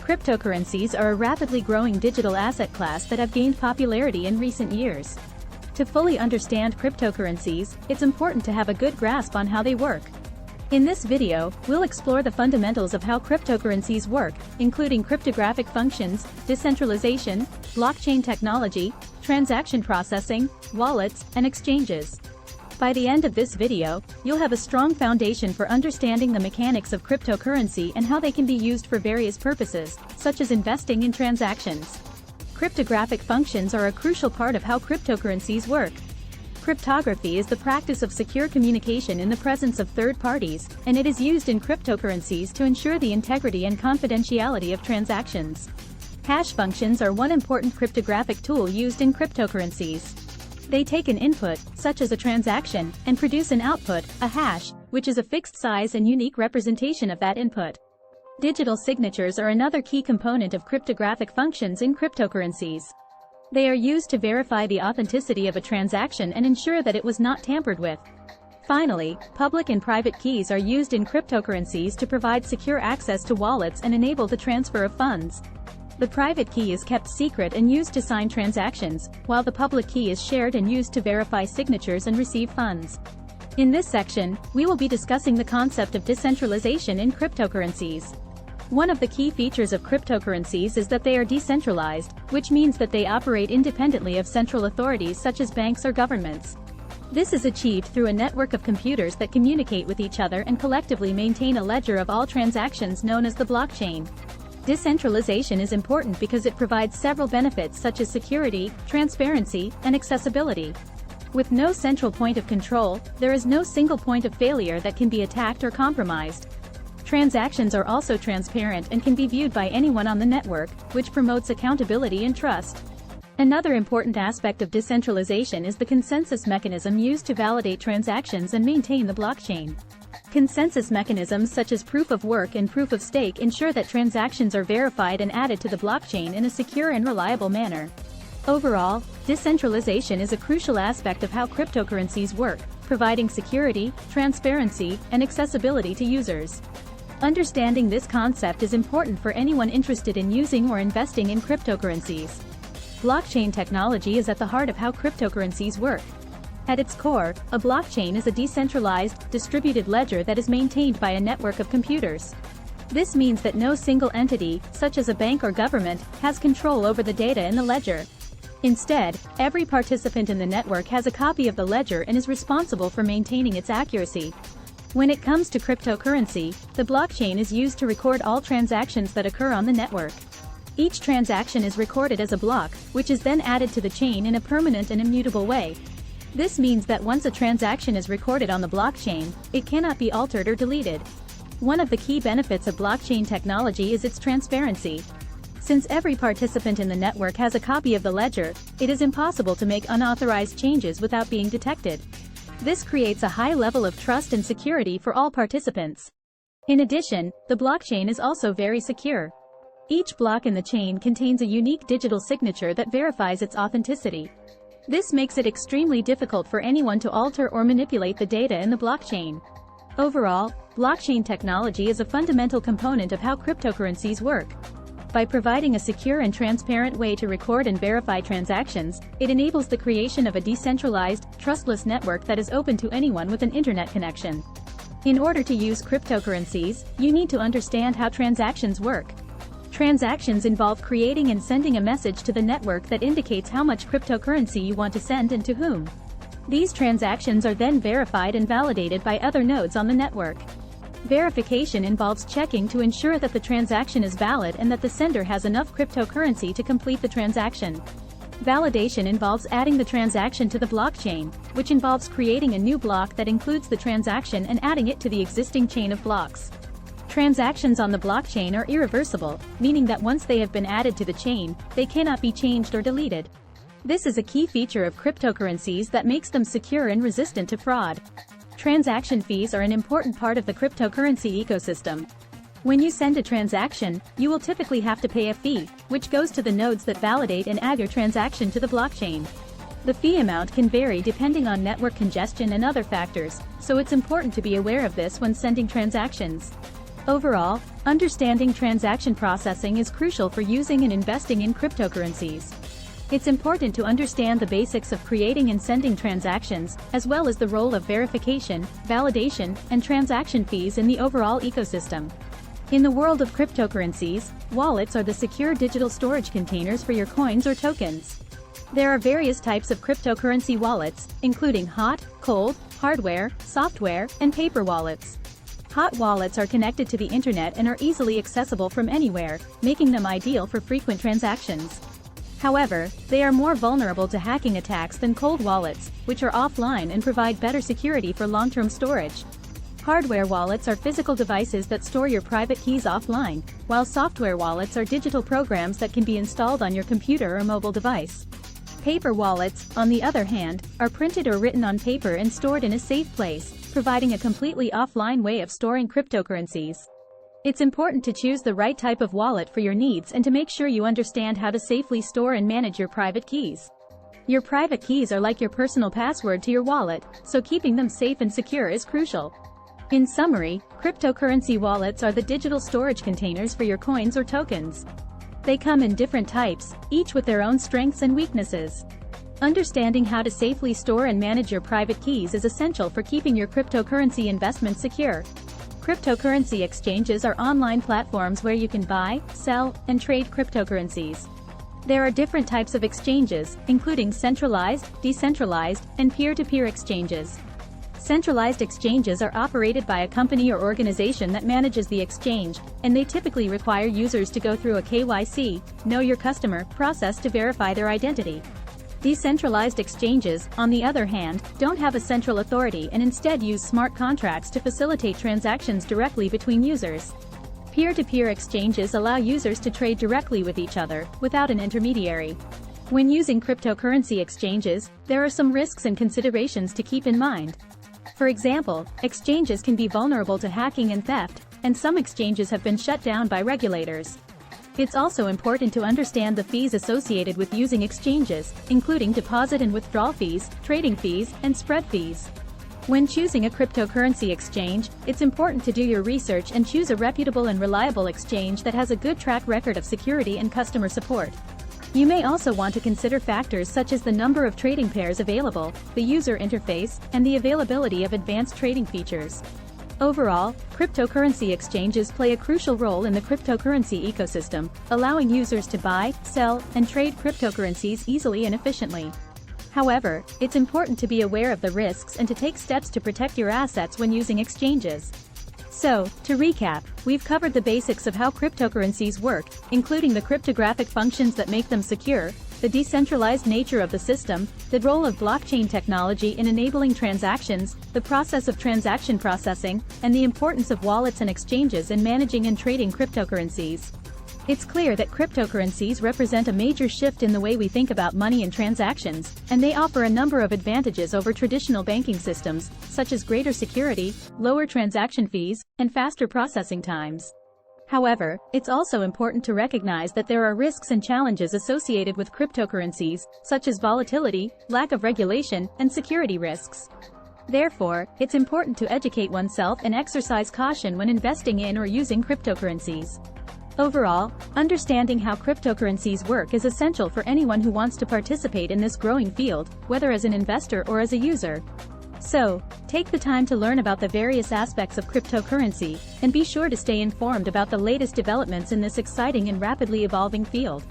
Cryptocurrencies are a rapidly growing digital asset class that have gained popularity in recent years. To fully understand cryptocurrencies, it's important to have a good grasp on how they work. In this video, we'll explore the fundamentals of how cryptocurrencies work, including cryptographic functions, decentralization, blockchain technology, transaction processing, wallets, and exchanges. By the end of this video, you'll have a strong foundation for understanding the mechanics of cryptocurrency and how they can be used for various purposes, such as investing in transactions. Cryptographic functions are a crucial part of how cryptocurrencies work. Cryptography is the practice of secure communication in the presence of third parties, and it is used in cryptocurrencies to ensure the integrity and confidentiality of transactions. Hash functions are one important cryptographic tool used in cryptocurrencies. They take an input, such as a transaction, and produce an output, a hash, which is a fixed size and unique representation of that input. Digital signatures are another key component of cryptographic functions in cryptocurrencies. They are used to verify the authenticity of a transaction and ensure that it was not tampered with. Finally, public and private keys are used in cryptocurrencies to provide secure access to wallets and enable the transfer of funds. The private key is kept secret and used to sign transactions, while the public key is shared and used to verify signatures and receive funds. In this section, we will be discussing the concept of decentralization in cryptocurrencies. One of the key features of cryptocurrencies is that they are decentralized, which means that they operate independently of central authorities such as banks or governments. This is achieved through a network of computers that communicate with each other and collectively maintain a ledger of all transactions known as the blockchain. Decentralization is important because it provides several benefits such as security, transparency, and accessibility. With no central point of control, there is no single point of failure that can be attacked or compromised. Transactions are also transparent and can be viewed by anyone on the network, which promotes accountability and trust. Another important aspect of decentralization is the consensus mechanism used to validate transactions and maintain the blockchain. Consensus mechanisms such as proof of work and proof of stake ensure that transactions are verified and added to the blockchain in a secure and reliable manner. Overall, decentralization is a crucial aspect of how cryptocurrencies work, providing security, transparency, and accessibility to users. Understanding this concept is important for anyone interested in using or investing in cryptocurrencies. Blockchain technology is at the heart of how cryptocurrencies work. At its core, a blockchain is a decentralized, distributed ledger that is maintained by a network of computers. This means that no single entity, such as a bank or government, has control over the data in the ledger. Instead, every participant in the network has a copy of the ledger and is responsible for maintaining its accuracy. When it comes to cryptocurrency, the blockchain is used to record all transactions that occur on the network. Each transaction is recorded as a block, which is then added to the chain in a permanent and immutable way. This means that once a transaction is recorded on the blockchain, it cannot be altered or deleted. One of the key benefits of blockchain technology is its transparency. Since every participant in the network has a copy of the ledger, it is impossible to make unauthorized changes without being detected. This creates a high level of trust and security for all participants. In addition, the blockchain is also very secure. Each block in the chain contains a unique digital signature that verifies its authenticity. This makes it extremely difficult for anyone to alter or manipulate the data in the blockchain. Overall, blockchain technology is a fundamental component of how cryptocurrencies work. By providing a secure and transparent way to record and verify transactions, it enables the creation of a decentralized, trustless network that is open to anyone with an internet connection. In order to use cryptocurrencies, you need to understand how transactions work. Transactions involve creating and sending a message to the network that indicates how much cryptocurrency you want to send and to whom. These transactions are then verified and validated by other nodes on the network. Verification involves checking to ensure that the transaction is valid and that the sender has enough cryptocurrency to complete the transaction. Validation involves adding the transaction to the blockchain, which involves creating a new block that includes the transaction and adding it to the existing chain of blocks. Transactions on the blockchain are irreversible, meaning that once they have been added to the chain, they cannot be changed or deleted. This is a key feature of cryptocurrencies that makes them secure and resistant to fraud. Transaction fees are an important part of the cryptocurrency ecosystem. When you send a transaction, you will typically have to pay a fee, which goes to the nodes that validate and add your transaction to the blockchain. The fee amount can vary depending on network congestion and other factors, so it's important to be aware of this when sending transactions. Overall, understanding transaction processing is crucial for using and investing in cryptocurrencies. It's important to understand the basics of creating and sending transactions, as well as the role of verification, validation, and transaction fees in the overall ecosystem. In the world of cryptocurrencies, wallets are the secure digital storage containers for your coins or tokens. There are various types of cryptocurrency wallets, including hot, cold, hardware, software, and paper wallets. Hot wallets are connected to the internet and are easily accessible from anywhere, making them ideal for frequent transactions. However, they are more vulnerable to hacking attacks than cold wallets, which are offline and provide better security for long-term storage. Hardware wallets are physical devices that store your private keys offline, while software wallets are digital programs that can be installed on your computer or mobile device. Paper wallets, on the other hand, are printed or written on paper and stored in a safe place, providing a completely offline way of storing cryptocurrencies. It's important to choose the right type of wallet for your needs and to make sure you understand how to safely store and manage your private keys. Your private keys are like your personal password to your wallet, so keeping them safe and secure is crucial. In summary, cryptocurrency wallets are the digital storage containers for your coins or tokens. They come in different types, each with their own strengths and weaknesses. Understanding how to safely store and manage your private keys is essential for keeping your cryptocurrency investments secure. Cryptocurrency exchanges are online platforms where you can buy, sell, and trade cryptocurrencies. There are different types of exchanges, including centralized, decentralized, and peer-to-peer exchanges. Centralized exchanges are operated by a company or organization that manages the exchange, and they typically require users to go through a KYC, Know Your Customer, process to verify their identity. Decentralized exchanges, on the other hand, don't have a central authority and instead use smart contracts to facilitate transactions directly between users. Peer-to-peer exchanges allow users to trade directly with each other, without an intermediary. When using cryptocurrency exchanges, there are some risks and considerations to keep in mind. For example, exchanges can be vulnerable to hacking and theft, and some exchanges have been shut down by regulators. It's also important to understand the fees associated with using exchanges, including deposit and withdrawal fees, trading fees, and spread fees. When choosing a cryptocurrency exchange, it's important to do your research and choose a reputable and reliable exchange that has a good track record of security and customer support. You may also want to consider factors such as the number of trading pairs available, the user interface, and the availability of advanced trading features. Overall, cryptocurrency exchanges play a crucial role in the cryptocurrency ecosystem, allowing users to buy, sell, and trade cryptocurrencies easily and efficiently. However, it's important to be aware of the risks and to take steps to protect your assets when using exchanges. So, to recap, we've covered the basics of how cryptocurrencies work, including the cryptographic functions that make them secure, the decentralized nature of the system, the role of blockchain technology in enabling transactions, the process of transaction processing, and the importance of wallets and exchanges in managing and trading cryptocurrencies. It's clear that cryptocurrencies represent a major shift in the way we think about money and transactions, and they offer a number of advantages over traditional banking systems, such as greater security, lower transaction fees, and faster processing times. However, it's also important to recognize that there are risks and challenges associated with cryptocurrencies, such as volatility, lack of regulation, and security risks. Therefore, it's important to educate oneself and exercise caution when investing in or using cryptocurrencies. Overall, understanding how cryptocurrencies work is essential for anyone who wants to participate in this growing field, whether as an investor or as a user. So, take the time to learn about the various aspects of cryptocurrency, and be sure to stay informed about the latest developments in this exciting and rapidly evolving field.